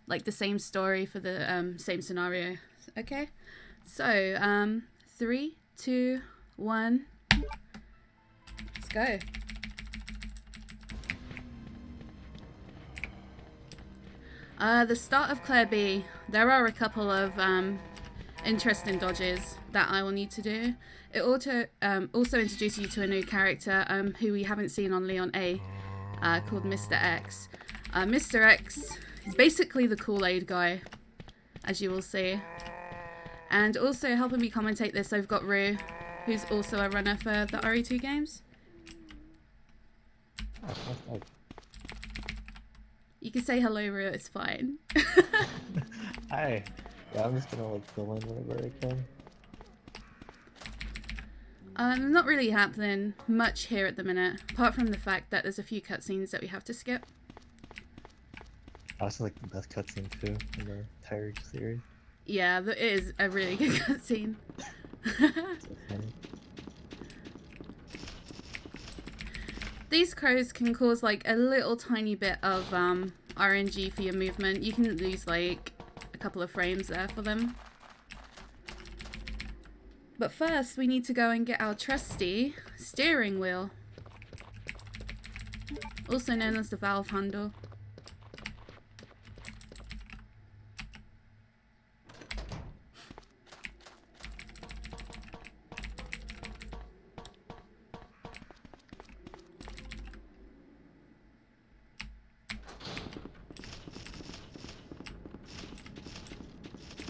like the same story for the same scenario. Okay, so 3, 2, 1, let's go. The start of Claire B, there are a couple of interesting dodges that I will need to do. It also introduces you to a new character who we haven't seen on Leon A, called Mr. X. Mr. X is basically the Kool-Aid guy, as you will see. And also helping me commentate this, I've got Rue, who's also a runner for the RE2 games. You can say hello, Rue, it's fine. Hi. Yeah, I'm just gonna like fill in whenever I can. Not really happening much here at the minute, apart from the fact that there's a few cutscenes that we have to skip. Also, like the best cutscene too in the entire series. Yeah, it is a really good cutscene. So funny. These crows can cause like a little tiny bit of RNG for your movement. You can lose like a couple of frames there for them. But first, we need to go and get our trusty steering wheel, also known as the valve handle.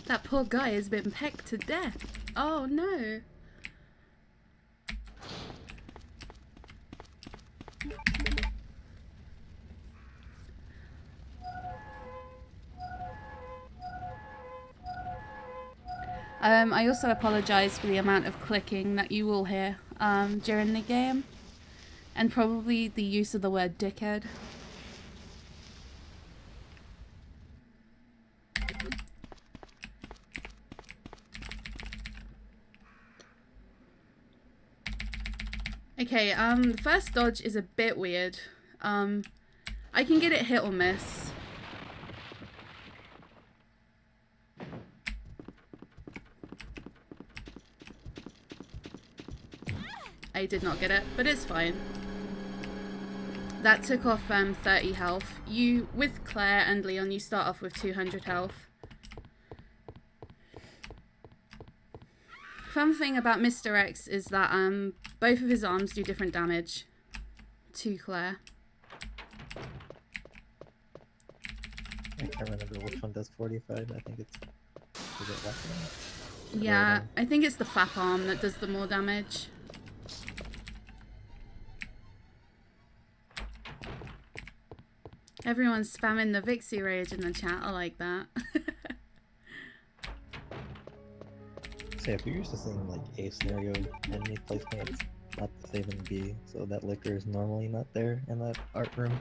That poor guy has been pecked to death. Oh no. I also apologise for the amount of clicking that you will hear during the game, and probably the use of the word dickhead. Okay, the first dodge is a bit weird. I can get it hit or miss. I did not get it, but it's fine. That took off 30 health. You, with Claire and Leon, you start off with 200 health. Fun thing about Mr. X is that both of his arms do different damage to Claire. I can't remember which one does 45. I think it's... Is it left arm? Yeah, Right arm? I think it's the FAP arm that does the more damage. Everyone's spamming the Vixie Rage in the chat. I like that. So if you're used to seeing like A scenario enemy placement, it's not the same in B, so that liquor is normally not there in that art room.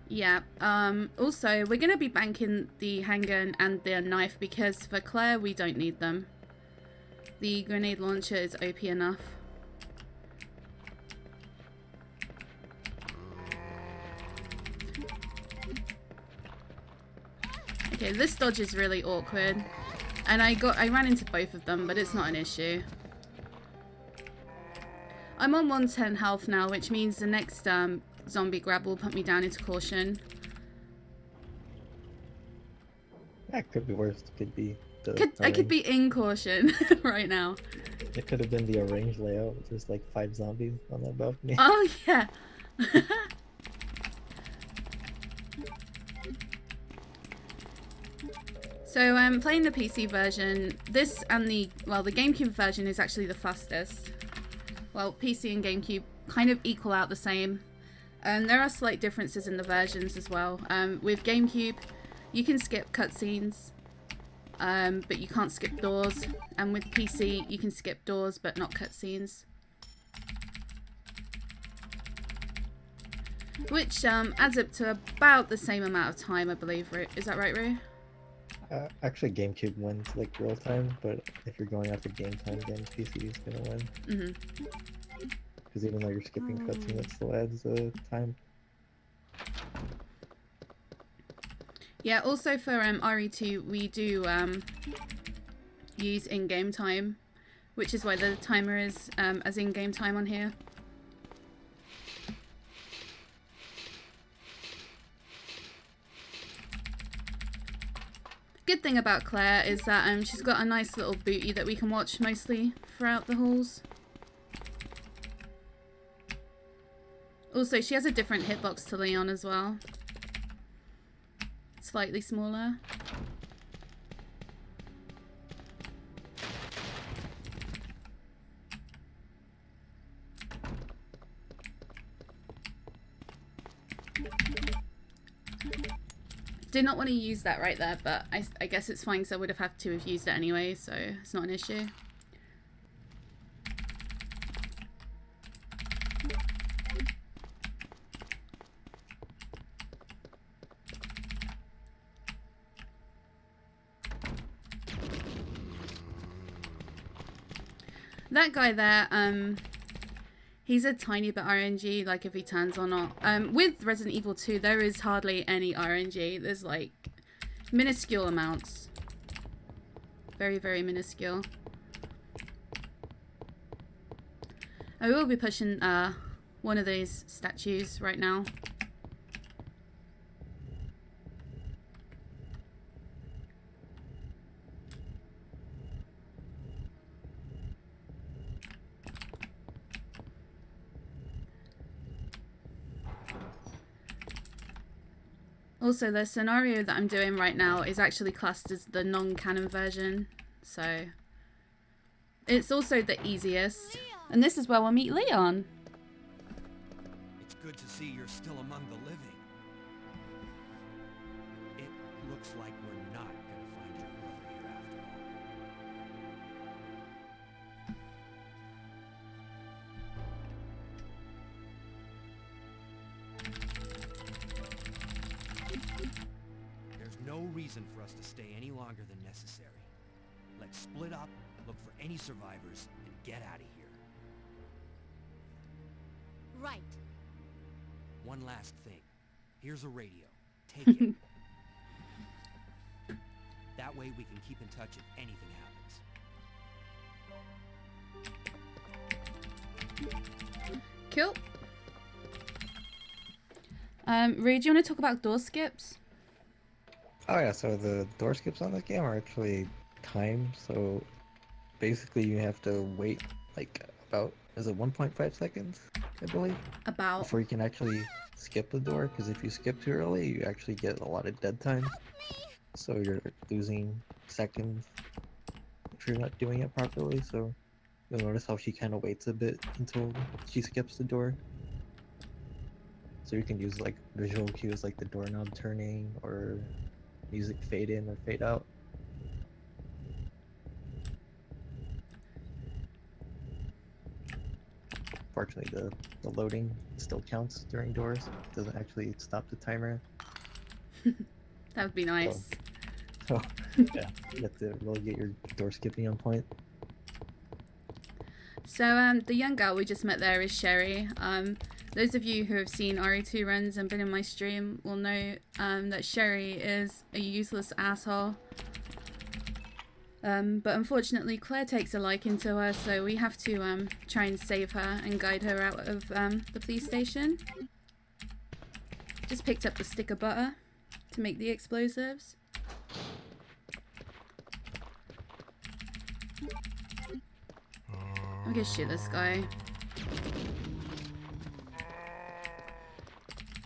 Yeah, also, we're going to be banking the handgun and the knife because for Claire, we don't need them. The grenade launcher is OP enough. Okay, this dodge is really awkward. And I ran into both of them, but it's not an issue. I'm on 110 health now, which means the next zombie grab will put me down into caution. That could be worse. Could be the I could be in caution right now. It could have been the arranged layout with just like 5 zombies on that balcony. Oh yeah. So I'm playing the PC version. This and the GameCube version is actually the fastest. Well, PC and GameCube kind of equal out the same. There are slight differences in the versions as well. With GameCube, you can skip cutscenes, but you can't skip doors. And with PC, you can skip doors, but not cutscenes. Which adds up to about the same amount of time, I believe. Is that right, Rue? Actually, GameCube wins like real time, but if you're going after game time, then PC is gonna win. Because even though you're skipping cutscenes, it still adds time. Yeah, also for RE2, we do use in-game time, which is why the timer is as in-game time on here. Good thing about Claire is that she's got a nice little booty that we can watch mostly throughout the halls. Also, she has a different hitbox to Leon as well. Slightly smaller. Did not want to use that right there, but I guess it's fine because I would have had to have used it anyway, so it's not an issue. That guy there, he's a tiny bit RNG, like if he turns or not. With Resident Evil 2, there is hardly any RNG. There's like minuscule amounts. Very, very minuscule. I will be pushing one of these statues right now. Also, the scenario that I'm doing right now is actually classed as the non-canon version, so it's also the easiest. And this is where we'll meet Leon. It's good to see you're still among the living. It looks like we're not gonna find your brother here after all. There's no reason for us to stay any longer than necessary. Let's split up, look for any survivors, and get out of here. Right. One last thing. Here's a radio. Take it. That way we can keep in touch if anything happens. Cool. Ray, do you want to talk about door skips? Oh yeah, so the door skips on this game are actually timed, so basically you have to wait like about, is it 1.5 seconds, I believe? About. Before you can actually skip the door, because if you skip too early, you actually get a lot of dead time. So you're losing seconds if you're not doing it properly, so you'll notice how she kind of waits a bit until she skips the door. So you can use like visual cues like the doorknob turning or music fade in or fade out. Fortunately, the loading still counts during doors. It doesn't actually stop the timer. That would be nice. So yeah, you have to really get your door skipping on point. So the young girl we just met there is Sherry. Those of you who have seen RE2 runs and been in my stream will know that Sherry is a useless asshole. But unfortunately Claire takes a liking to her, so we have to try and save her and guide her out of the police station. Just picked up the stick of butter to make the explosives. I'm gonna shoot this guy.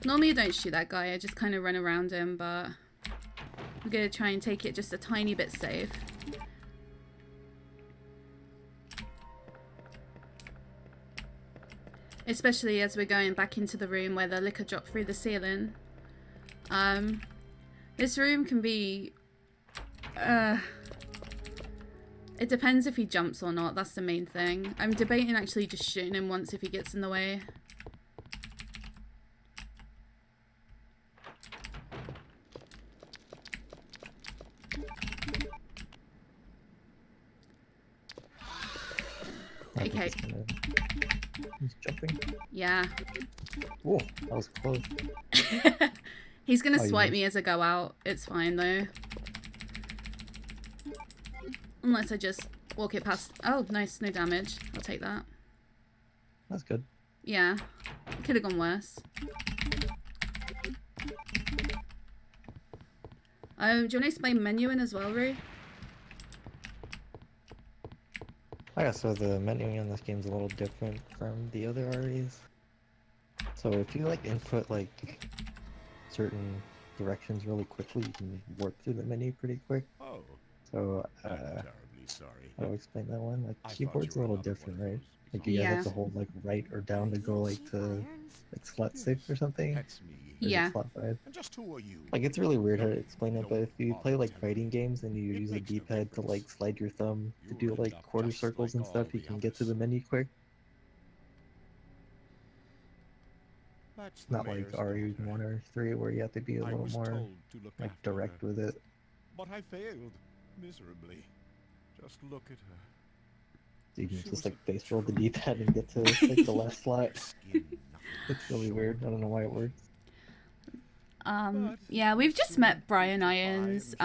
Normally I don't shoot that guy, I just kind of run around him, but I'm gonna try and take it just a tiny bit safe. Especially as we're going back into the room where the liquor dropped through the ceiling. This room can be... it depends if he jumps or not, that's the main thing. I'm debating actually just shooting him once if he gets in the way. Okay. He's jumping. Yeah. Whoa, that was close. He's gonna Oh, you swipe missed. me as I go out. It's fine though. Unless I just walk it past. Oh, nice, no damage. I'll take that. That's good. Yeah, it could have gone worse. Do you want to explain menuing as well, Rue? Oh yeah, so the menuing in this game is a little different from the other REs. So if you like input like certain directions really quickly, you can work through the menu pretty quick. Oh, So I'm terribly sorry. I'll explain that one. Like I thought keyboard's a you were little another one different, of right? those Like you guys Yeah. have to hold like right or down to go like to like slot 6 or something. That's me. Or is it Yeah. slot 5? And just who are you? Like it's really weird how to explain it, Don't but if you play bother like telling fighting me. games and you It use the makes no D-pad to difference. like slide your thumb to You do rigged like up quarter just circles like and stuff, all you the can get to the others. menu quick. That's the Not like mayor's RE1 daughter. or 3 where you have to be a I little was more told to look like after direct her, with it. but I failed miserably. Just look at her. So you can She just was like a face roll the true D-pad and get to like the last slot. skin It's really weird. I don't know why it works. Yeah, we've just met Brian Irons.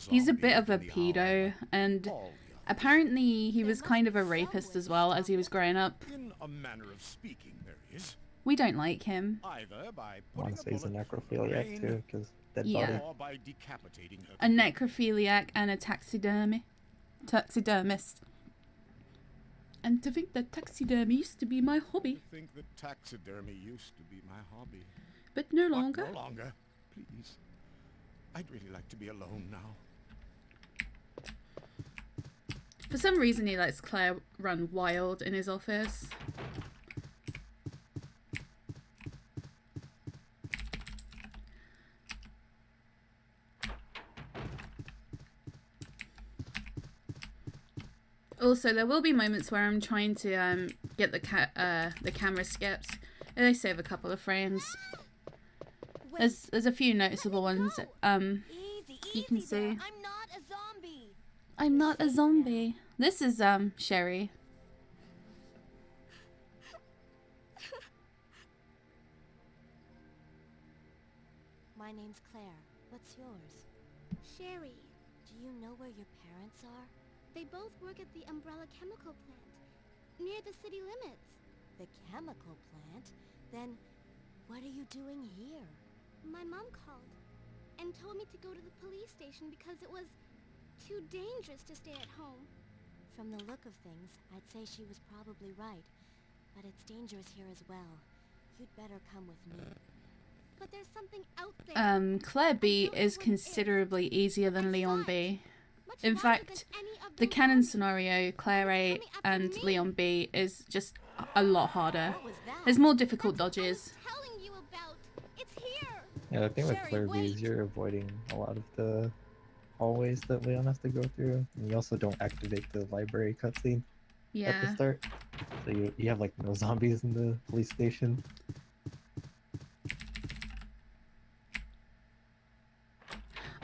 He's a bit of a pedo, and apparently he was kind of a rapist as well as he was growing up. In a manner of speaking, there is. We don't like him. Either by I putting want to say he's a bullet through her necrophiliac brain, too, because dead Yeah. body. or by decapitating her. A necrophiliac and a taxidermist. And to think that taxidermy used to be my hobby, I think that taxidermy used to be my hobby. but no But longer. no longer. Please. I'd really like to be alone now. For some reason, he lets Claire run wild in his office. Also, there will be moments where I'm trying to get the camera skips. They save a couple of frames. There's a few noticeable ones. You can see. I'm not a zombie. I'm not a zombie. This is Sherry. My name's Claire. What's yours? Sherry. Do you know where your parents are? They both work at the Umbrella Chemical Plant, near the city limits. The chemical plant? Then, what are you doing here? My mom called and told me to go to the police station because it was too dangerous to stay at home. From the look of things, I'd say she was probably right. But it's dangerous here as well. You'd better come with me. But there's something out there. Claire B is considerably easier than Leon B. In fact, the canon scenario, Claire A and Leon B is just a lot harder. What was that? There's more difficult dodges. Telling you about. It's here. Yeah, the thing with Sherry, Claire B is wait. you're avoiding a lot of the hallways that Leon has to go through. And you also don't activate the library cutscene at the Yeah. start. So you have like no zombies in the police station.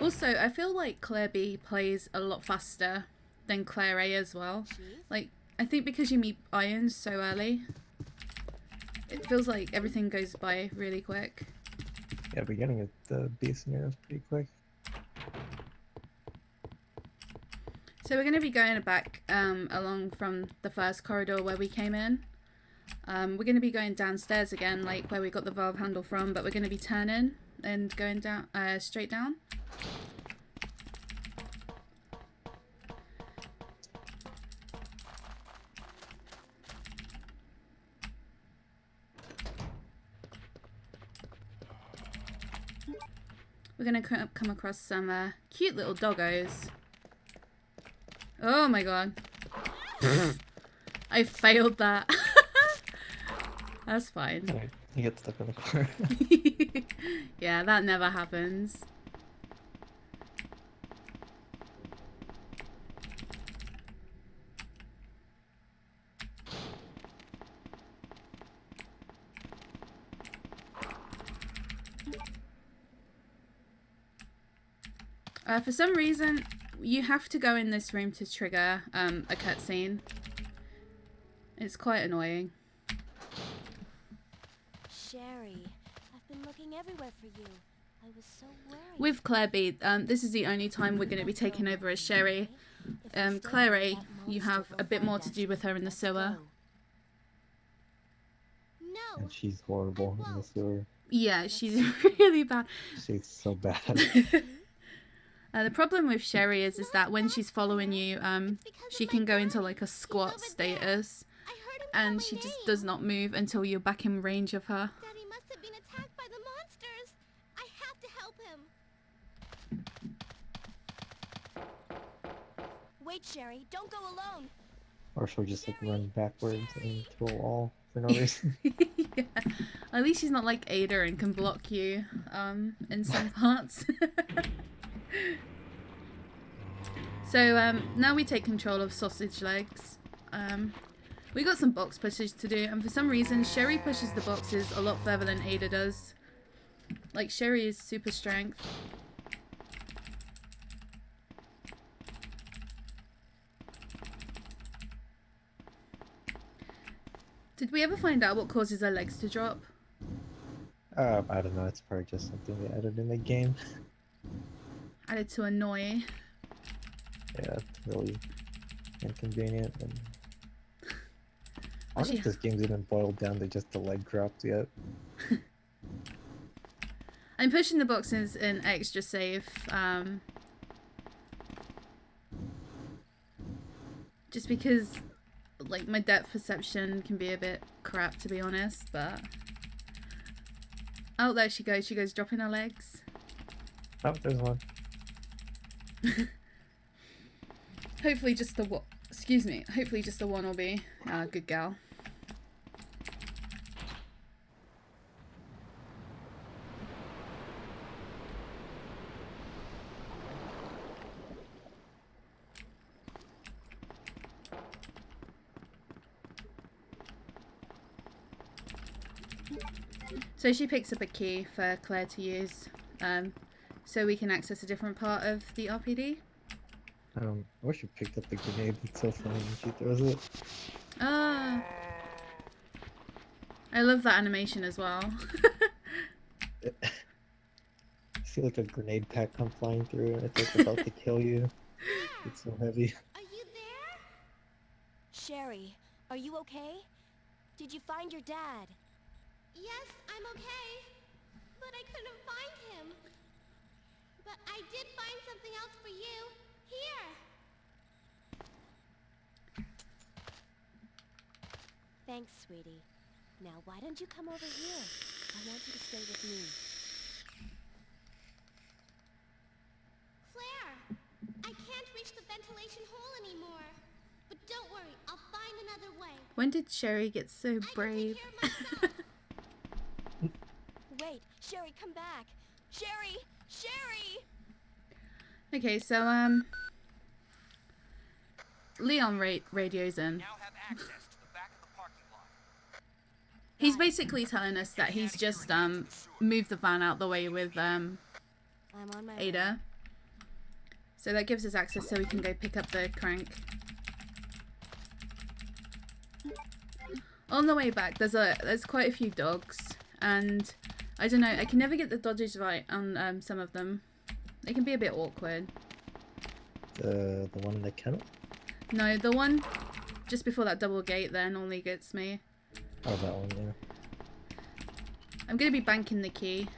Also, I feel like Claire B plays a lot faster than Claire A as well. Chief? Like, I think because you meet Irons so early, it feels like everything goes by really quick. Yeah, beginning of the B scenario is pretty quick. So we're going to be going back along from the first corridor where we came in. We're going to be going downstairs again, like where we got the valve handle from, but we're going to be turning and going down, straight down. We're going to come across some cute little doggos. Oh my god. I failed that. That's fine. Alright, you get stuck in the corner. Yeah, that never happens. For some reason, you have to go in this room to trigger a cutscene. It's quite annoying. Sherry, I've been looking everywhere for you. I was so worried. With Claire B, this is the only time we're going to be taking over as Sherry. Claire A, you have a bit more to do with her in the sewer. No. And she's horrible in the sewer. Yeah, she's really bad. She's so bad. The problem with Sherry is that when she's following you, It's because she of can my go into daddy. like a He's squat over there. status, I heard him and call she my just name. does not move until you're back in range of her. Daddy must have been attacked by the monsters. I have to help him. Wait, Sherry, don't go alone. Or she'll just like run backwards into a wall for no reason. Yeah. At least she's not like Ada and can block you in some parts. So now we take control of Sausage Legs. We got some box pushes to do, and for some reason Sherry pushes the boxes a lot further than Ada does. Like, Sherry is super strength. Did we ever find out what causes her legs to drop? I don't know, it's probably just something they added in the game. Added to annoy. Yeah, it's really inconvenient. And I Well, don't know if this game's even boiled down to just the leg drops yet. I'm pushing the boxes in extra safe. Just because, like, my depth perception can be a bit crap, to be honest, but... Oh, there she goes. She goes dropping her legs. Oh, there's one. Hopefully just the one... Excuse me. Hopefully just the one will be a good gal. So she picks up a key for Claire to use, so we can access a different part of the RPD. I wish you picked up the grenade. It's so funny when she throws it. Ah, I love that animation as well. I see like a grenade pack come flying through and it's like about to kill you. It's so heavy. Are you there? Sherry, are you okay? Did you find your dad? Yes, I'm okay. But I couldn't find him. But I did find something else for you. Here. Thanks, sweetie. Now, why don't you come over here? I want you to stay with me. Claire, I can't reach the ventilation hole anymore. But don't worry, I'll find another way. When did Sherry get so brave? I can take care of myself. Wait, Sherry, come back! Sherry! Sherry! Okay, so Leon radios in. Now have access to the back of the parking lot. He's basically telling us that he's just moved the van out the way with I'm on my way. Ada. So that gives us access so we can go pick up the crank. On the way back, there's quite a few dogs, and I don't know, I can never get the dodges right on some of them. They can be a bit awkward. The one in the kennel? No, the one just before that double gate there normally gets me. Oh, that one, yeah. I'm going to be banking the key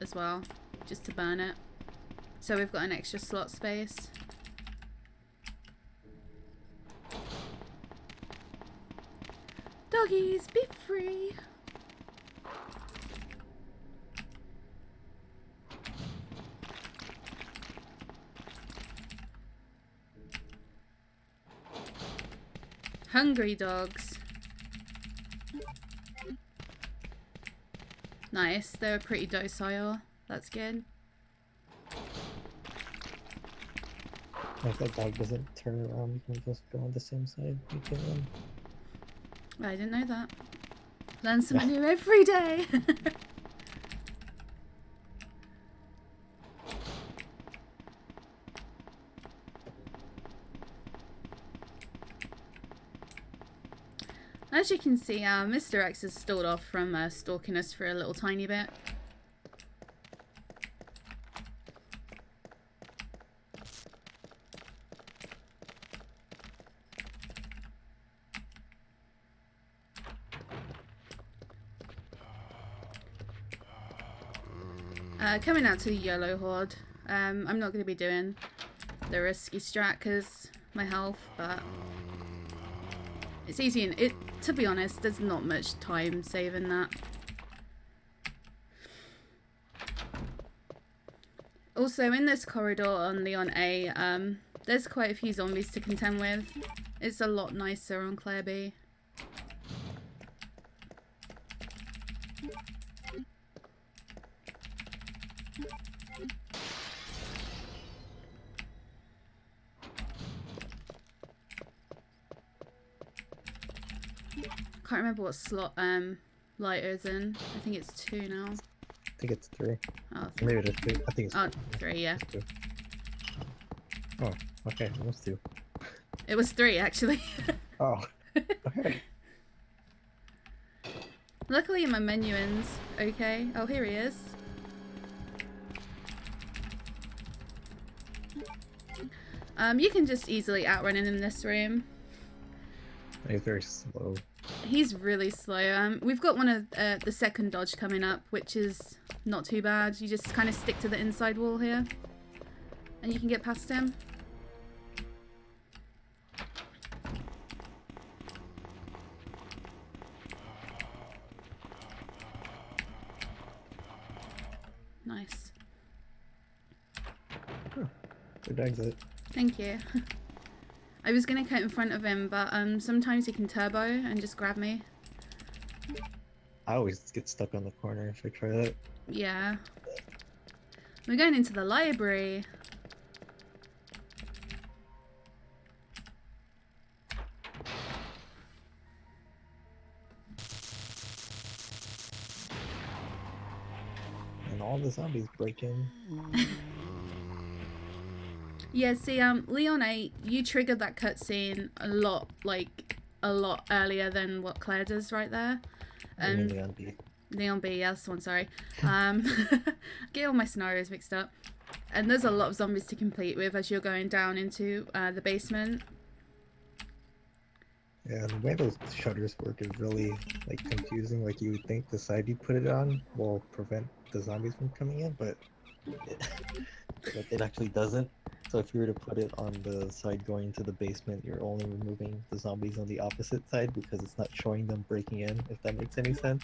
as well, just to burn it. So we've got an extra slot space. Doggies, be free! Hungry dogs. Nice, they're pretty docile. That's good. If that dog doesn't turn around, you can just go on the same side. You can run. I didn't know that. Learn something new every day. As you can see, Mr. X has stalled off from stalking us for a little tiny bit. Coming out to the YOLO Horde. I'm not going to be doing the risky strat because my health, but it's easy and to be honest, there's not much time saving that. Also, in this corridor on Leon A, there's quite a few zombies to contend with. It's a lot nicer on Claire B. Can't remember what slot Lighter's in. I think it's 2 now. I think it's 3. Oh, Maybe it is 2. I think it's oh 3, yeah. 2. Oh, okay, almost 2. It was 3 actually. Oh, okay. Luckily my menuing's okay. Oh, here he is. You can just easily outrun him in this room. He's very slow. He's really slow. We've got one of the second dodge coming up, which is not too bad. You just kind of stick to the inside wall here, and you can get past him. Nice. Good exit. Thank you. I was gonna cut in front of him, but sometimes he can turbo and just grab me. I always get stuck on the corner if I try that. Yeah. We're going into the library. And all the zombies break in. Yeah, see, Leon 8, you triggered that cutscene a lot earlier than what Claire does right there. Leon B. Leon B, yeah, that's the one, sorry. Get all my scenarios mixed up. And there's a lot of zombies to complete with as you're going down into the basement. Yeah, the way those shutters work is really confusing. Like you would think the side you put it on will prevent the zombies from coming in, but it actually doesn't. So if you were to put it on the side going into the basement, you're only removing the zombies on the opposite side because it's not showing them breaking in, if that makes any sense.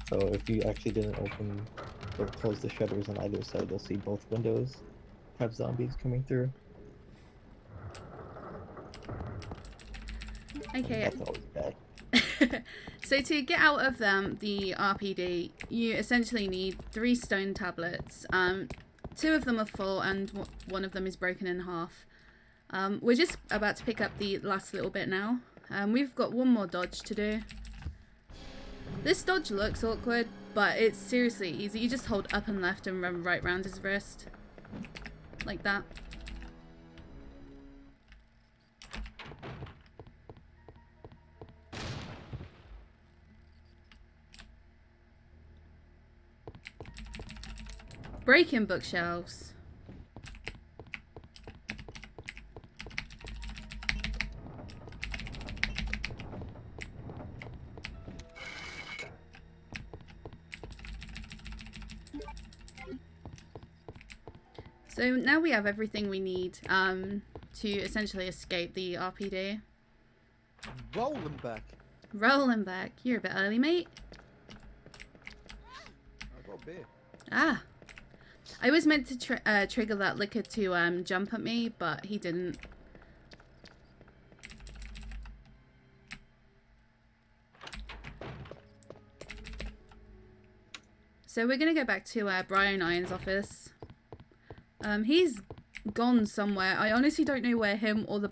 So if you actually didn't open or close the shutters on either side, you'll see both windows have zombies coming through. Okay. That's always bad. So to get out of the RPD, you essentially need 3 stone tablets. 2 of them are full and one of them is broken in half. We're just about to pick up the last little bit now. We've got one more dodge to do. This dodge looks awkward, but it's seriously easy. You just hold up and left and run right round his wrist. Like that. Breaking bookshelves. So now we have everything we need to essentially escape the RPD. Rollin back. Rolling back. You're a bit early, mate. I got a beer. Ah. I was meant to trigger that liquor to jump at me, but he didn't. So we're gonna go back to Brian Iron's office. He's gone somewhere. I honestly don't know where him or the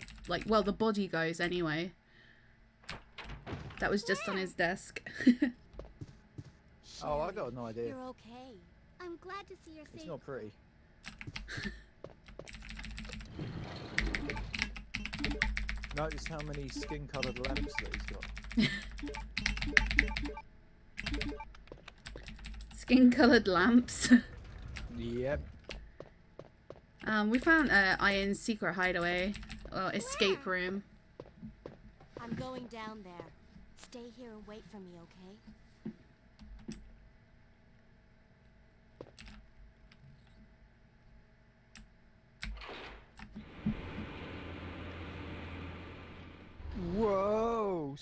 body goes anyway. That was just on his desk. Oh, I got an idea. You're okay. I'm glad to see you're It's safe. not pretty. Notice how many skin-coloured lamps that he's got. Skin-coloured lamps. Yep. We found Iron's secret hideaway, or escape room. I'm going down there. Stay here and wait for me, okay?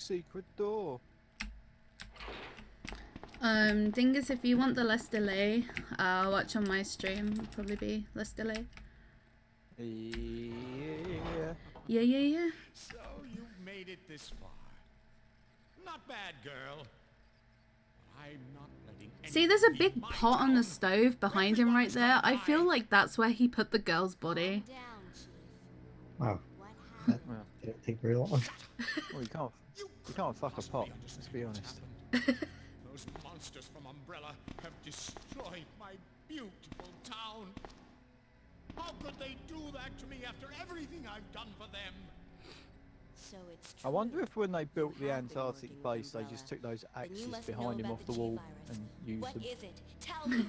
secret door. Dingus, if you want the less delay, watch on my stream. It'll probably be less delay. Yeah. Yeah. So you've made it this far. Not bad, girl. I'm not letting See, there's a anything big beat my pot on the tongue. stove behind him right there. I feel like that's where he put the girl's body. Calm down, Chief. Wow, What that happened? Well, didn't take very long. well, you can't fuck a pot. Let's be honest. Those monsters from Umbrella have destroyed my beautiful town. How could they do that to me after everything I've done for them? So it's I wonder true. if when they built the You have been Antarctic working with base, they Umbrella. just took those Then you axes must know behind him about off the the wall G-virus. and used What them. is it? Tell me.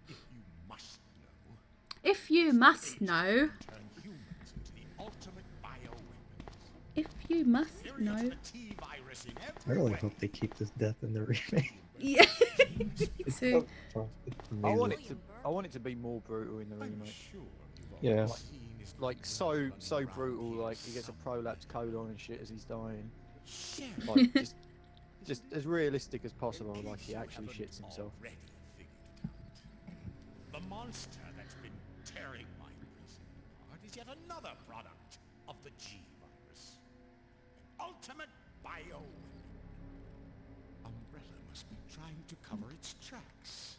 If you must know, If you must know. turn humans into the ultimate bioweapons. If you must There know. is the T-virus in I every really way. hope they keep this death in the remake. Yeah, me It's too. so it's I want amazing. it to be more brutal in the I'm remake. sure you've Yeah. already seen his Like so running brutal. around Like here he gets a prolapse colon and shit as he's dying. somewhere. Like just as realistic as possible. Like he actually shits himself. Already figured it out. The monster that's been tearing my prison apart is yet another product of the G-virus. An ultimate bioweapon. Umbrella must be trying to cover its tracks.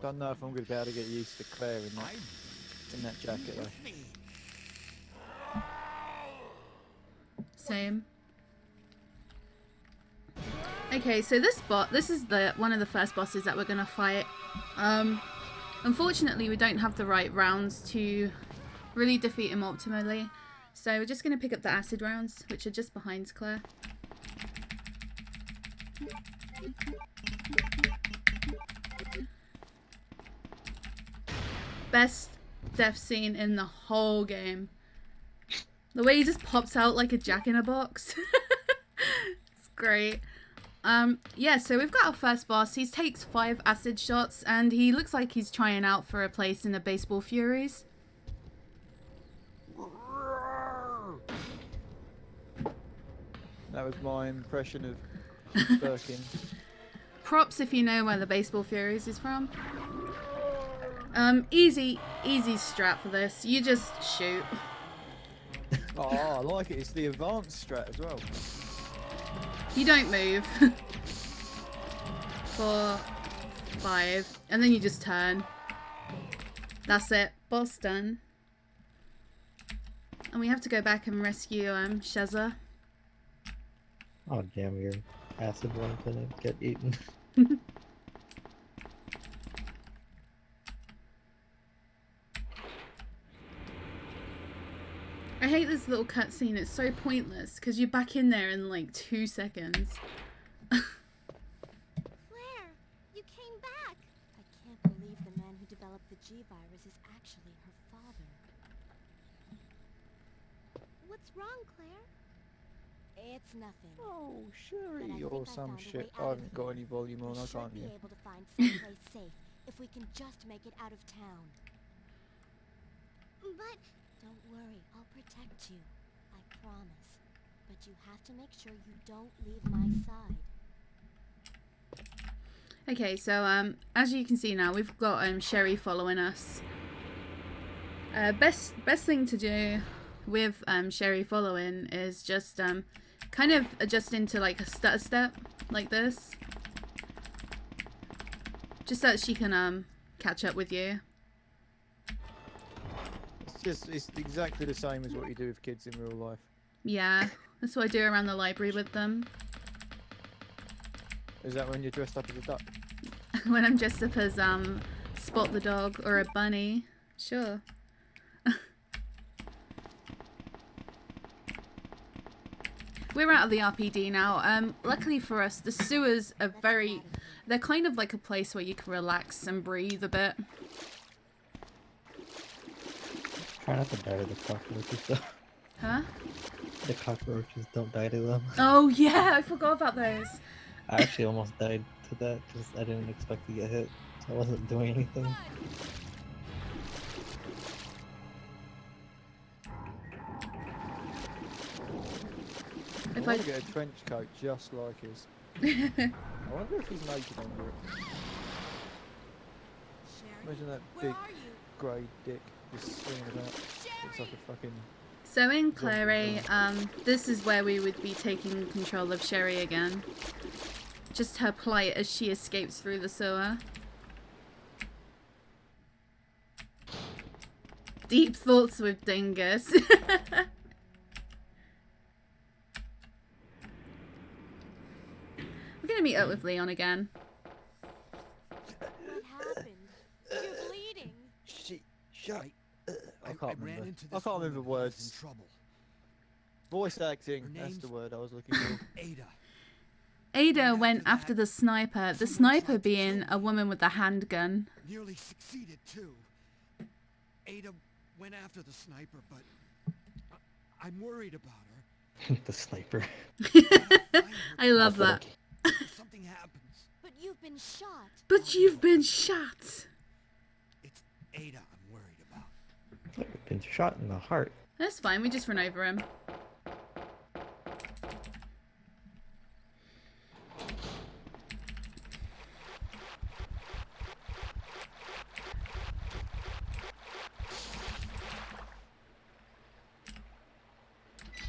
Don't know if I'm gonna be able to get used to Claire in that jacket though. Me. Same. Okay, so this is one of the first bosses that we're gonna fight. Unfortunately, we don't have the right rounds to really defeat him optimally, so we're just gonna pick up the acid rounds, which are just behind Claire. Best death scene in the whole game. The way he just pops out like a jack-in-a-box. It's great. Yeah, so we've got our first boss. He takes 5 acid shots, and he looks like he's trying out for a place in the Baseball Furies. That was my impression of Birkin. Props if you know where the Baseball Furies is from. Easy strat for this. You just shoot. Oh, I like it. It's the advanced strat as well. You don't move. 4, 5, and then you just turn. That's it. Boss done. And we have to go back and rescue Sheza. Oh damn, your acid one gonna get eaten. I hate this little cutscene. It's so pointless because you're back in there in like 2 seconds. Claire, you came back. I can't believe the man who developed the G-virus is actually her father. What's wrong, Claire? It's nothing. Oh, But I Sherry think or I some found a shit. way I out of haven't got here. any volume on. We I should can't be hear. able to find someplace safe if we can just make it out of town. But Don't worry, I'll protect you. I promise. But you have to make sure you don't leave my side. Okay, so as you can see now, we've got Sherry following us. Best thing to do with Sherry following is just kind of adjust into like a stutter step like this, just so that she can catch up with you. It's exactly the same as what you do with kids in real life. Yeah, that's what I do around the library with them. Is that when you're dressed up as a duck? When I'm dressed up as Spot the dog or a bunny, sure. We're out of the RPD now. Luckily for us, the sewers are they're kind of like a place where you can relax and breathe a bit. Try not to die to the cockroaches though. Huh? The cockroaches, don't die to them. Oh yeah, I forgot about those. I actually almost died to that because I didn't expect to get hit. So I wasn't doing anything. I if I I want to get a trench coat just like his. I wonder if he's naked under it. Imagine that Where big are you? grey dick just swinging about. Looks like a fucking... So in Clary, this is where we would be taking control of Sherry again. Just her plight as she escapes through the sewer. Deep thoughts with Dingus. We're gonna meet up with Leon again. What happened? You're bleeding. Shut. I ran can't remember. into I this can't woman remember who was words. in trouble. Voice acting. Her That's the name's- word I was looking for. Ada. Ada went after the sniper being a woman with a handgun. Nearly succeeded too. Ada went after the sniper, but I'm worried about her. The sniper. I love that. If something happens, But you've been shot. But you've been shot. it's Ada I'm worried about. I've been shot in the heart. That's fine, we just run over him.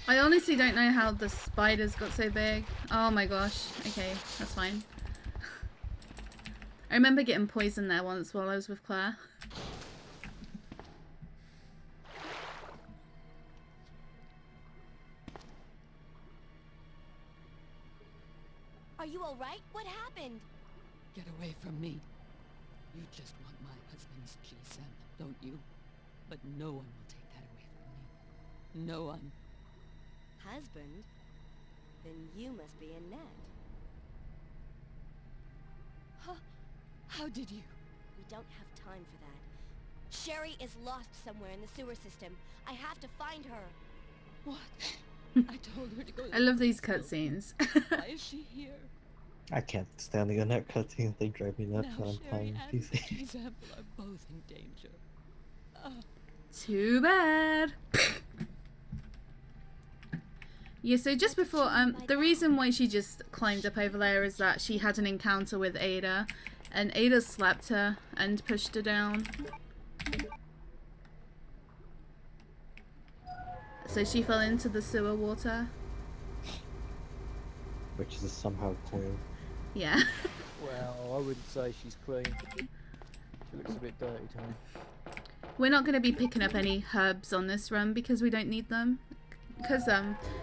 I honestly don't know how the spiders got so big. Oh my gosh. Okay, that's fine. I remember getting poisoned there once while I was with Claire. Are you alright? What happened? Get away from me. You just want my husband's GSM, don't you? But no one will take that away from me. No one. Husband? Then you must be Annette. How did you? We don't have time for that. Sherry is lost somewhere in the sewer system. I have to find her. What? I told her to go. I love these cutscenes. Why is she here? I can't stand the Annette cutscenes. They drive me nuts Now when I'm Sherry playing and PC. the example are both in danger. Too bad. Yeah, so just before, the reason why she just climbed up over there is that she had an encounter with Ada, and Ada slapped her and pushed her down. So she fell into the sewer water. Which is somehow clean. Yeah. Well, I wouldn't say she's clean. She looks a bit dirty to me. We're not going to be picking up any herbs on this run because we don't need them. Because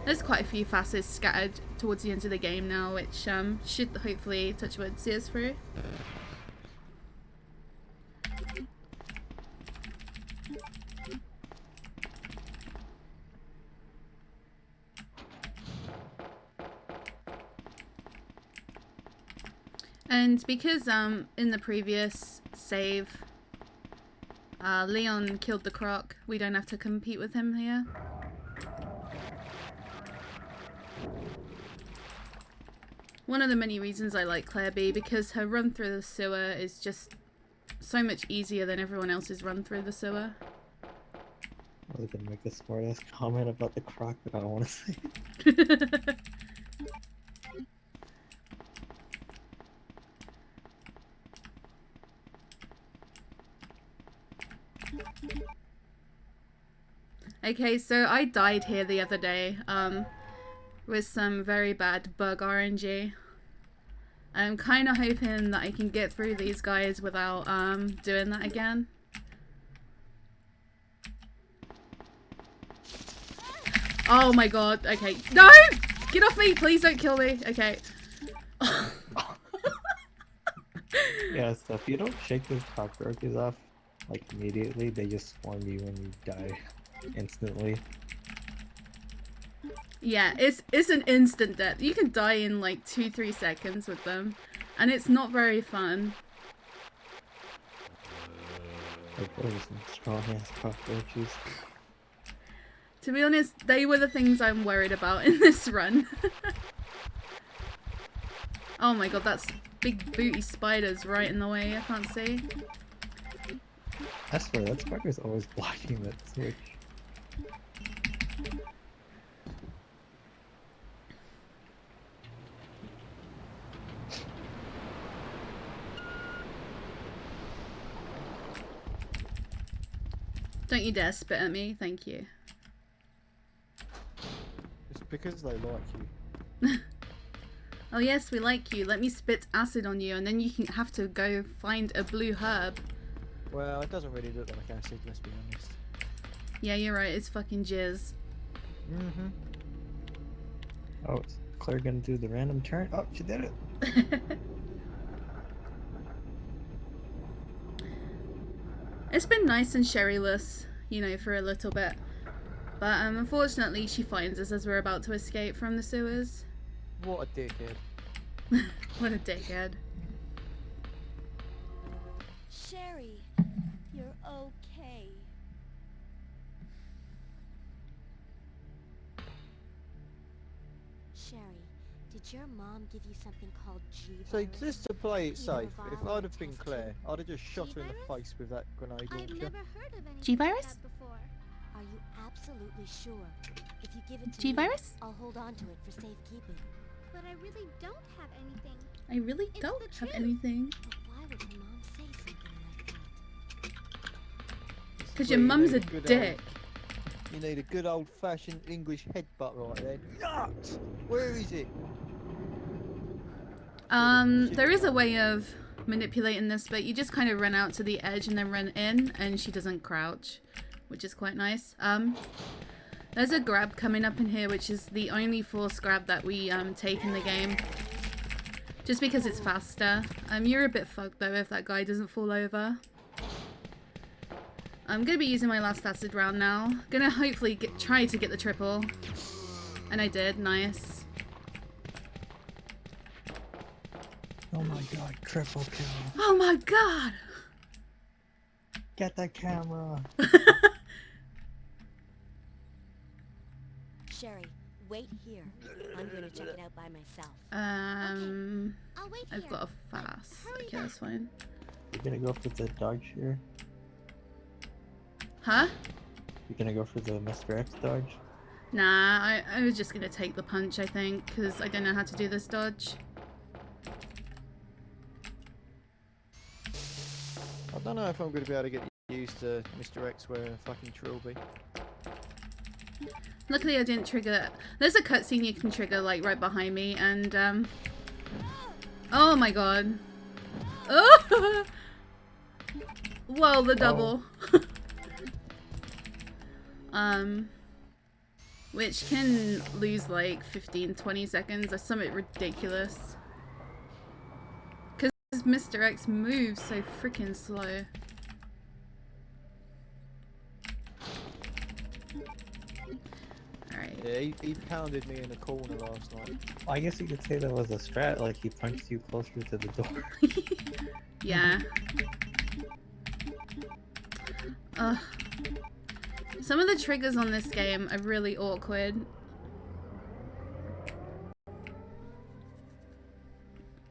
there's quite a few facets scattered towards the end of the game now, which should hopefully, touch wood, see us through. And because in the previous save Leon killed the croc, we don't have to compete with him here. One of the many reasons I like Claire B, because her run through the sewer is just so much easier than everyone else's run through the sewer. I was gonna make a smart ass comment about the croc, but I don't want to say it. Okay, so I died here the other day with some very bad bug RNG. I'm kind of hoping that I can get through these guys without doing that again. Oh my god, okay. No! Get off me! Please don't kill me. Okay. Yeah, so if you don't shake those cockroaches off, like immediately, they just swarm you and you die instantly. Yeah, it's an instant death. You can die in like 2-3 seconds with them. And it's not very fun. Like those strong ass cockroaches. To be honest, they were the things I'm worried about in this run. Oh my god, that's big booty spiders right in the way. I can't see. I swear, that spider's always blocking that switch. Don't you dare spit at me, thank you. It's because they like you. Oh yes, we like you. Let me spit acid on you and then you can have to go find a blue herb. Well, it doesn't really look like acid, let's be honest. Yeah, you're right, it's fucking jizz. Mm-hmm. Oh, is Claire gonna do the random turn? Oh, she did it. It's been nice and sherryless, you know, for a little bit. But unfortunately she finds us as we're about to escape from the sewers. What a dickhead. What a dickhead. Sherry, you're okay. Sherry, did your mom give you something called G So virus? just to play it Either safe, if viral or I'd have been test Claire, I'd have just shot her in the G-virus? face with that grenade I've launcher. never heard of anything G-virus? like that before. Are you absolutely sure? If you give it to G-virus? me, I'll hold on to it for safekeeping. But I really don't have anything. I really It's don't the have truth. anything. But why would your mom say something like that? Because your Well, you mum's a need good dick. You need a good old-fashioned English headbutt right there. Nuts! Where is it? There is a way of manipulating this, but you just kind of run out to the edge and then run in, and she doesn't crouch, which is quite nice. There's a grab coming up in here, which is the only force grab that we take in the game, just because it's faster. You're a bit fucked though if that guy doesn't fall over. I'm gonna be using my last acid round now. Gonna hopefully try to get the triple, and I did. Nice. Oh my god, triple kill. Oh my god! Get the camera. Sherry, wait here. I'm going to check it out by myself. I'll wait here. I've got a fast. Hurry Okay, that's fine. You're gonna go for the dodge here? Huh? You're gonna go for the Mr. X dodge? Nah, I was just gonna take the punch, I think, because I don't know how to do this dodge. I don't know if I'm going to be able to get used to Mr. X wearing a fucking trilby. Luckily I didn't trigger. There's a cutscene you can trigger like right behind me, and oh my god. Oh! Whoa, the double. Which can lose like 15-20 seconds. That's something ridiculous. Because Mr. X moves so freaking slow. Alright. Yeah, he pounded me in the corner last night. I guess you could say that was a strat, like he punched you closer to the door. Yeah. Some of the triggers on this game are really awkward.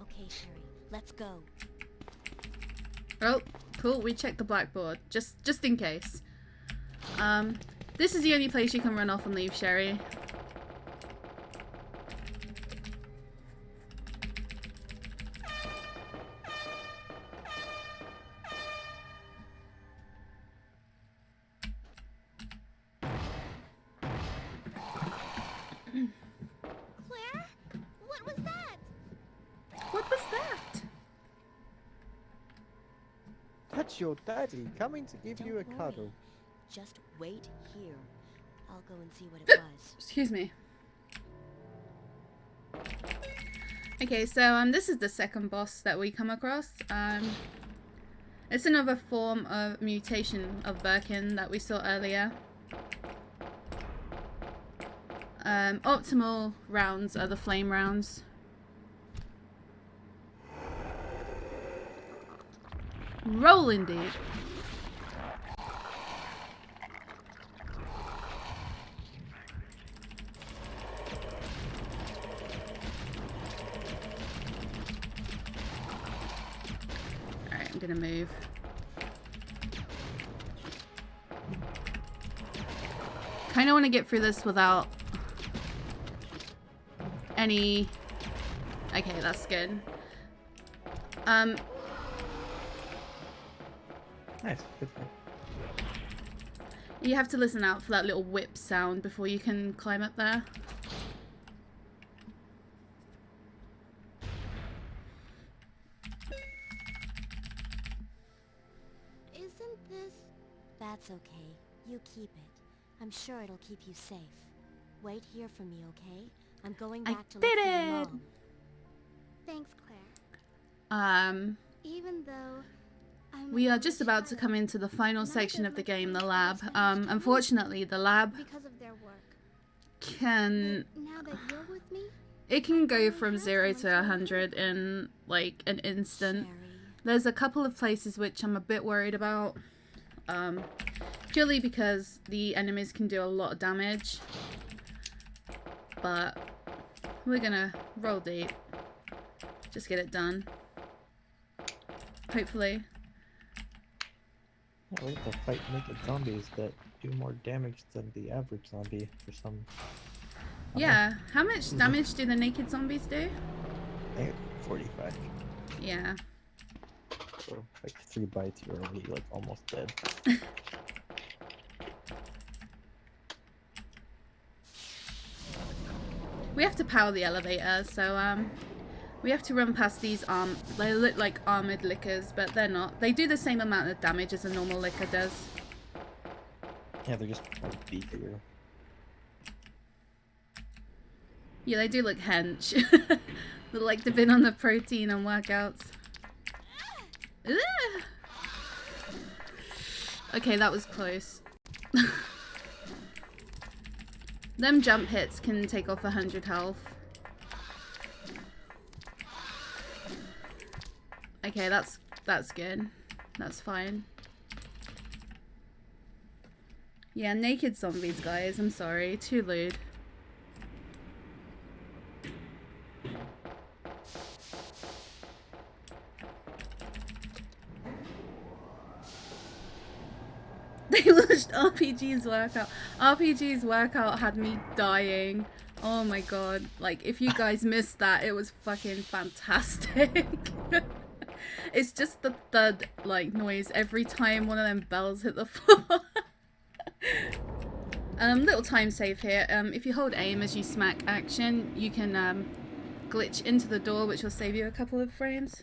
Okay, Sherry, let's go. Oh, cool. We checked the blackboard just in case. This is the only place you can run off and leave, Sherry. Claire? What was that? What was that? That's your daddy coming to give Don't you a worry. cuddle. Just wait here. I'll go and see what it was. Excuse me. Okay, so this is the second boss that we come across. It's another form of mutation of Birkin that we saw earlier. Optimal rounds are the flame rounds. Rollin, dude. Alright, I'm gonna move. Kinda wanna get through this without any... Okay, that's good. Nice, good fight. You have to listen out for that little whip sound before you can climb up there. Isn't this... That's okay. You keep it. I'm sure it'll keep you safe. Wait here for me, okay? I'm going I back to look did for your it! mom. Thanks, Claire. Even though I'm We a are just college about to child, come into the final none section of of the my game, the friends lab. understand Unfortunately, the lab because of their work. can... But now that you're with me, It can go finally from have 0 someone to to 100 in, like, an instant. Sherry. There's a couple of places which I'm a bit worried about. Purely because the enemies can do a lot of damage. But we're gonna roll deep. Just get it done. Hopefully. I like to fight naked zombies that do more damage than the average zombie for some... I don't know. Yeah. How much damage do the naked zombies do? I think 45. Yeah. So, like 3 bites, you're already like almost dead. We have to power the elevator, so we have to run past these they look like armored lickers, but they're not. They do the same amount of damage as a normal licker does. Yeah, they're just more beefier. Yeah, they do look hench. Look like they've been on the protein and workouts. Ugh. Okay, that was close. Them jump hits can take off 100 health. Okay, that's good. That's fine. Yeah, naked zombies, guys. I'm sorry. Too lewd. They launched RPG's workout. RPG's workout had me dying. Oh my god. Like, if you guys missed that, it was fucking fantastic. It's just the thud, like, noise every time one of them bells hit the floor. Little time save here. If you hold aim as you smack action, you can glitch into the door, which will save you a couple of frames.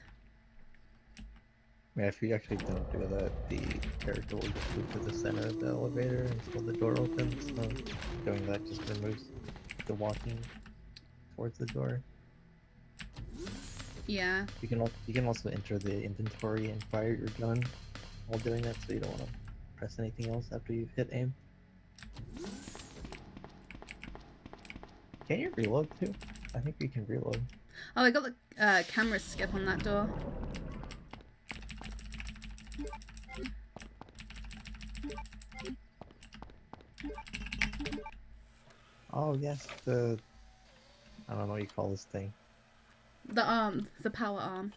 Yeah, if you actually don't do that, the character will just move to the center of the elevator until the door opens. So doing that just removes the walking towards the door. Yeah. You can also enter the inventory and fire your gun while doing that, so you don't want to press anything else after you've hit aim. Can you reload too? I think you can reload. Oh, I got the camera skip on that door. Oh yes, I don't know what you call this thing. The arm. The power arm.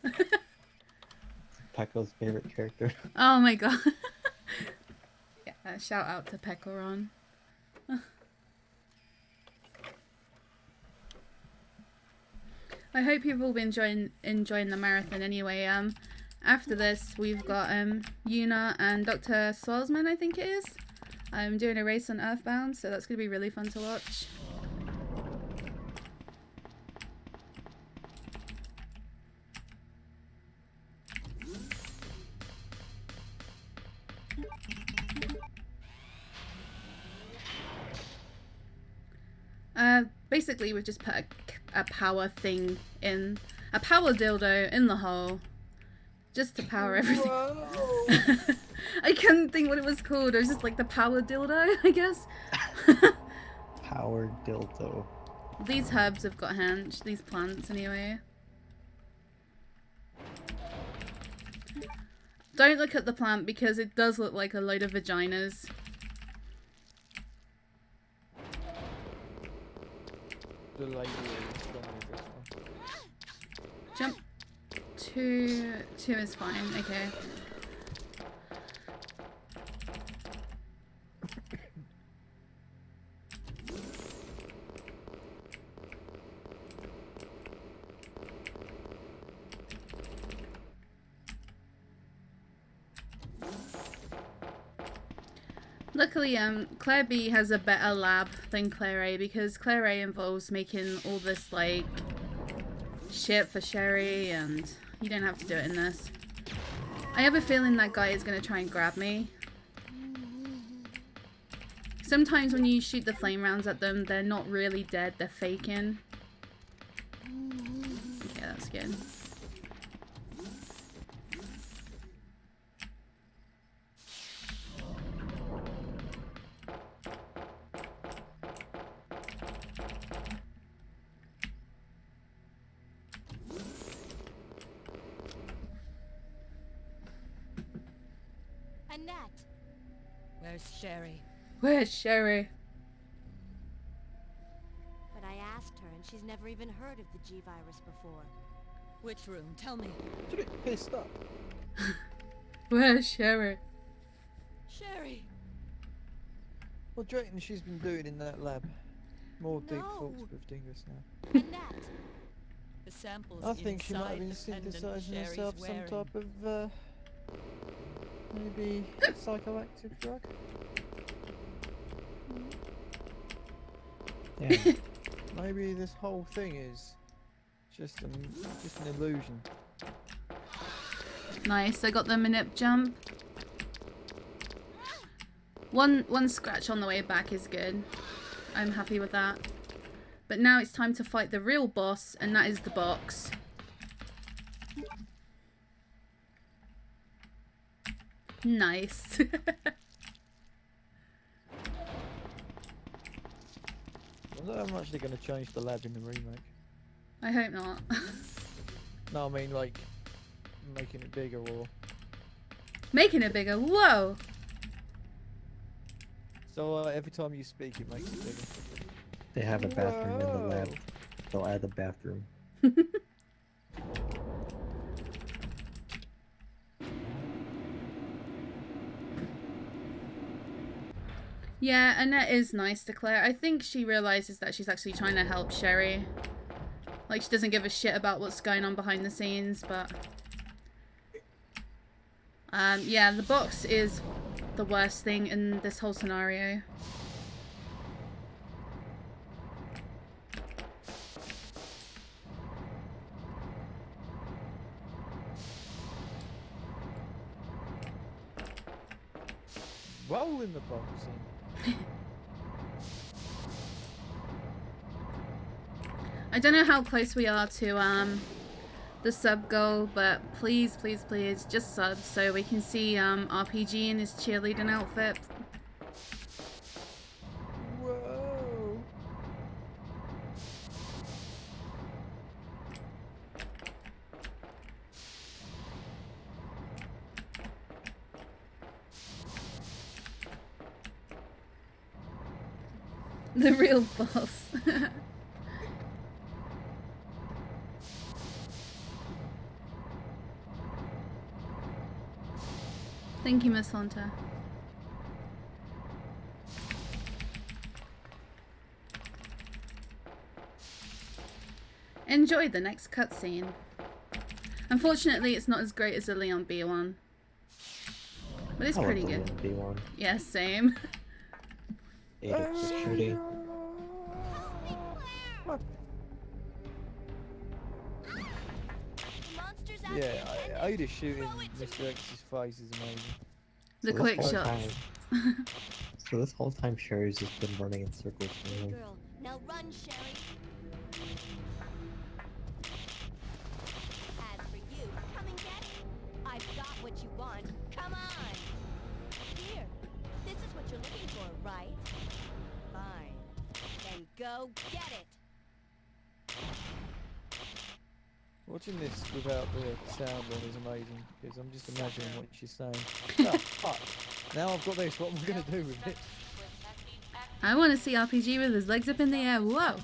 Paco's favorite character. Oh my god. Yeah, shout out to Pecoron. I hope you've all been enjoying the marathon anyway. After this, we've got Yuna and Dr. Swalsman, I think it is. I'm doing a race on Earthbound, so that's going to be really fun to watch. Basically, we've just put a power thing in, a power dildo in the hole, just to power everything. I couldn't think what it was called. It was just like the power dildo, I guess. Power dildo. These herbs have got hench. These plants, anyway. Don't look at the plant because it does look like a load of vaginas. The lady is gonna move this one. Jump. Two is fine. Okay. Luckily, Claire B has a better lab than Claire A, because Claire A involves making all this, like, shit for Sherry, and you don't have to do it in this. I have a feeling that guy is going to try and grab me. Sometimes when you shoot the flame rounds at them, they're not really dead, they're faking. Yeah, that's good. Annette! Where's Sherry? Where's Sherry? But I asked her, and she's never even heard of the G-Virus before. Which room? Tell me. She's a bit pissed up. Where's Sherry? Sherry! What do you reckon she's been doing in that lab? More deep No. thoughts with Dingus now. Annette! The samples I think she might have been inside the pendant synthesizing Sherry's herself some wearing. type of, maybe psychoactive drug? Yeah. Maybe this whole thing is just an illusion. Nice, I got the manip jump. One scratch on the way back is good. I'm happy with that. But now it's time to fight the real boss, and that is the box. Nice. I wonder how much they're going to change the lab in the remake. I hope not. No, I mean like making it bigger or... Making it bigger, whoa! So every time you speak it makes it bigger. They have a bathroom in the lab. Whoa. They'll add the bathroom. Yeah, Annette is nice to Claire. I think she realizes that she's actually trying to help Sherry. Like, she doesn't give a shit about what's going on behind the scenes, but... yeah, the box is the worst thing in this whole scenario. Rollin the box in. I don't know how close we are to the sub goal, but please, please, please, just sub so we can see RPG in his cheerleading outfit. Whoa. The real boss. Thank you, Miss Hunter. Enjoy the next cutscene. Unfortunately, it's not as great as the Leon B one, but it's I pretty love the good. Leon B1. Yeah, same. 806 shooting. The monster's out Yeah, there. Ada shooting Mr. X's face is amazing. The So quick this whole shots. time- So this whole time Sherry's just been running in circles. Good Really. girl. Now run, Sherry. As for you, come and get it. I've got what you want. Come on. Here. This is what you're looking for, right? Fine. Then go get it. Watching this without the sound on is amazing, because I'm just imagining what she's saying. Oh, fuck. Now I've got this, what am I going to do with it? I want to see RPG with his legs up in the air. Whoa!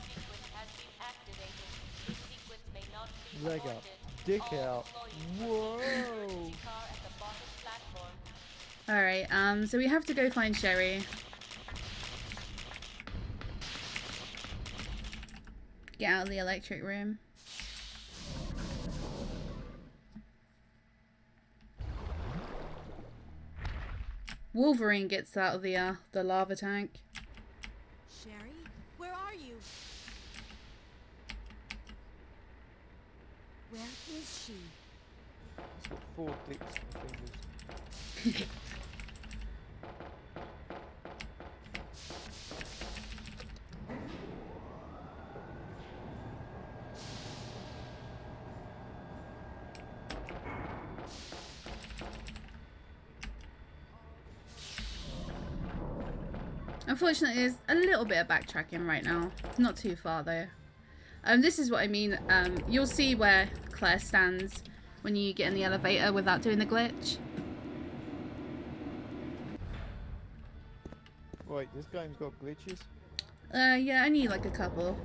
Leg up, dick out. Whoa! Alright, so we have to go find Sherry. Get out of the electric room. Wolverine gets out of the lava tank. Sherry, where are you? Where is she? It's got 4 dicks and fingers. Unfortunately, there's a little bit of backtracking right now. Not too far though. This is what I mean. You'll see where Claire stands when you get in the elevator without doing the glitch. Wait, this game's got glitches? Yeah, I need like a couple.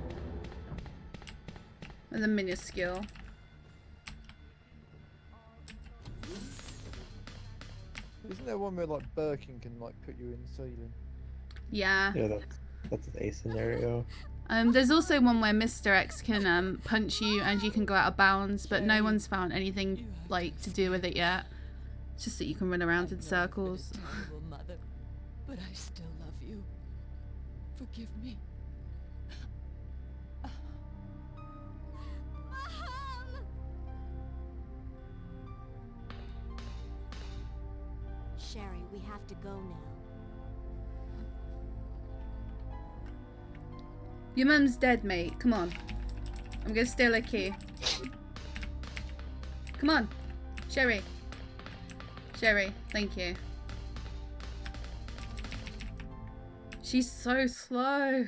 With a minuscule. Isn't there one where like Birkin can like put you in the ceiling? Yeah. Yeah, that's a scenario. There's also one where Mr. X can punch you and you can go out of bounds, but no one's found anything like to do with it yet. It's just that you can run around in circles. Terrible mother, but I still love you. Forgive me. Sherry, we have to go now. Your mum's dead, mate. Come on. I'm gonna steal her key. Come on. Sherry. Sherry, thank you. She's so slow.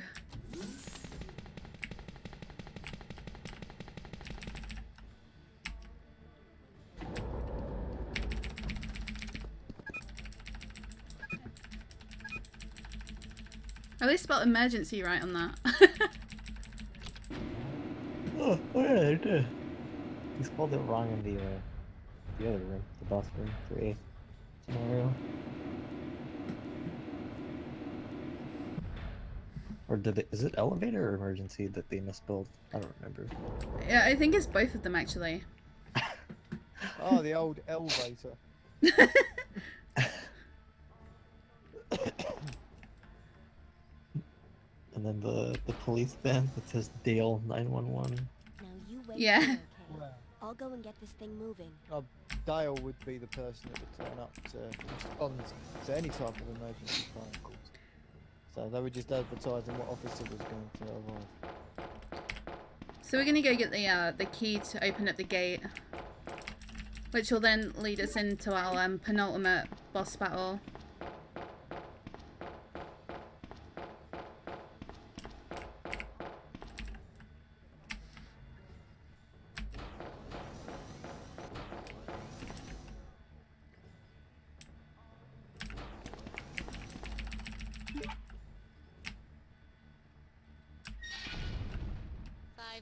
At least spelled emergency right on that. Oh yeah, they did. He spelled it wrong in the other room, the boss room, 3A scenario. Or is it elevator or emergency that they misspelled? I don't remember. Yeah, I think it's both of them actually. Oh, the old elevator. And then the police band that says Dale 911. Now you wait. Yeah. here, okay? Wow. I'll go and get this thing moving. Dale would be the person that would turn up to respond to any type of emergency phone calls. So they were just advertising what officer was going to arrive. So we're gonna go get the key to open up the gate, which will then lead us into our penultimate boss battle.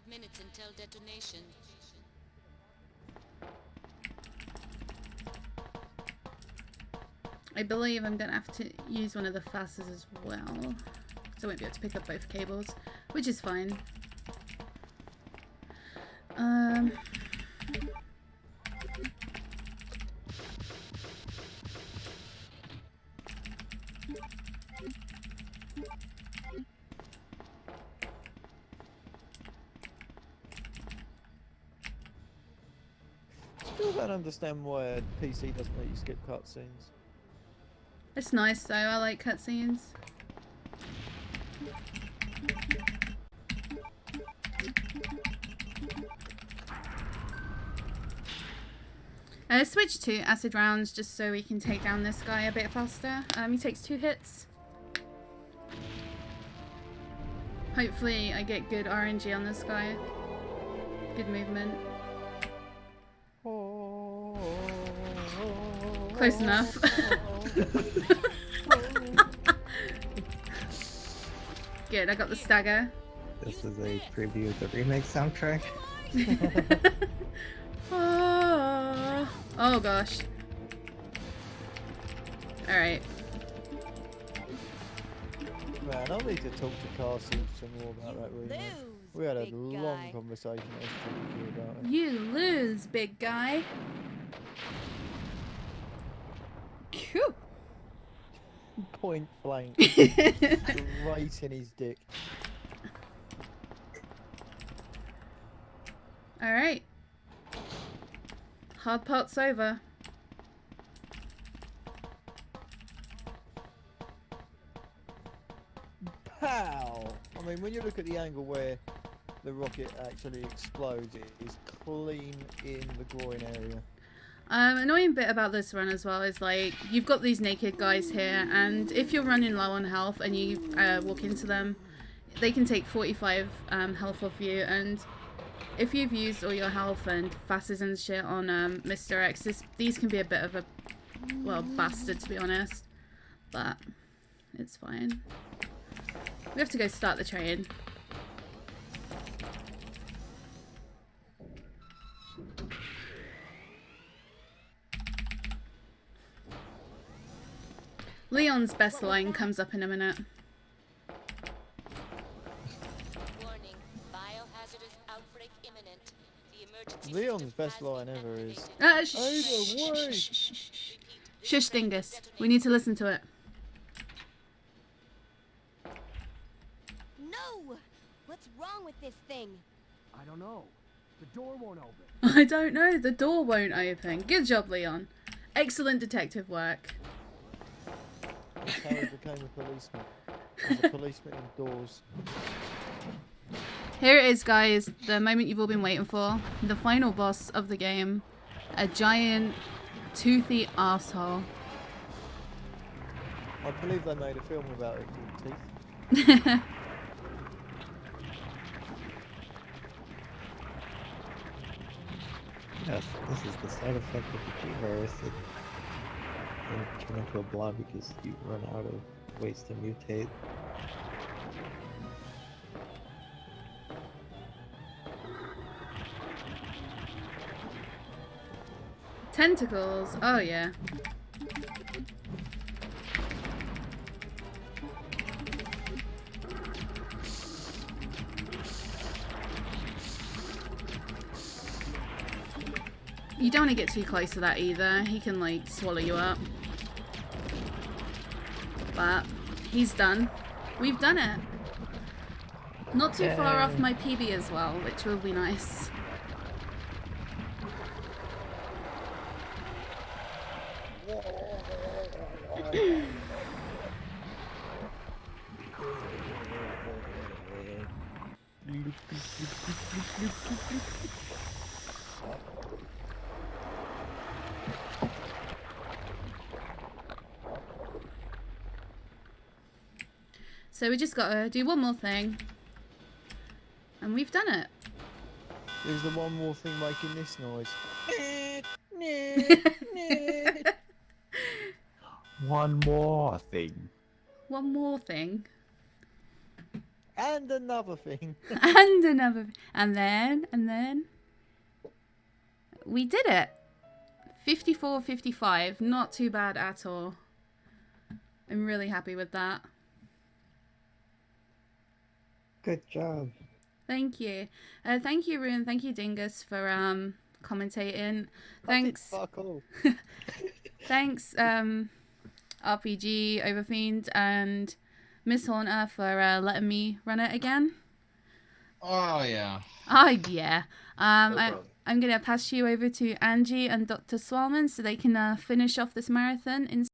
Minutes until detonation. I believe I'm gonna have to use one of the fasters as well, so I won't be able to pick up both cables, which is fine. Still don't understand why PC doesn't let you skip cutscenes. It's nice though, I like cutscenes. Switch to acid rounds just so we can take down this guy a bit faster. He takes 2 hits. Hopefully I get good RNG on this guy. Good movement. Close enough. Good, I got the stagger. This is a preview of the remake soundtrack. Oh gosh. Alright. Man, I'll need to talk to Cassie some more about that remake. We had a big long guy. conversation yesterday about it. You lose, big guy. Phew. Point blank. Right in his dick. Alright. Hard part's over. Pow! I mean, when you look at the angle where the rocket actually explodes, it is clean in the groin area. Annoying bit about this run as well is like you've got these naked guys here, and if you're running low on health and you walk into them, they can take 45 health off you, and if you've used all your health and fasters and shit on Mr. X, these can be a bit of a, well, bastard to be honest, but it's fine. We have to go start the train. Leon's best line comes up in a minute. Warning. Biohazardous outbreak imminent. The emergency Leon's system best has been line ever is, activated. Shush, Dingus. We need to listen to it. No! What's wrong with this thing? I don't know. The door won't open. I don't know. The door won't open. Good job, Leon. Excellent detective work. that's how he became a policeman. As a policeman indoors. Here it is, guys. The moment you've all been waiting for. The final boss of the game. A giant, toothy asshole. I believe they made a film about it called Teeth. Yes, this is the side effect of the G virus. It can turn into a blob because you run out of ways to mutate. Tentacles. Oh, yeah. You don't want to get too close to that either. He can, like, swallow you up. But he's done. We've done it. Not too far off my PB as well, which will be nice. So we just gotta do one more thing. And we've done it. Is the one more thing making this noise? One more thing. One more thing. And another thing. And another. And then. We did it. 54-55. Not too bad at all. I'm really happy with that. Good job. Thank you. Thank you, Ruin. Thank you, Dingus, for commentating. Thanks. Fuck all. Thanks, RPG, Overfiend, and Miss Haunter for letting me run it again. Oh, yeah. Oh, yeah. No problem. I'm going to pass you over to Angie and Dr. Swalman so they can finish off this marathon in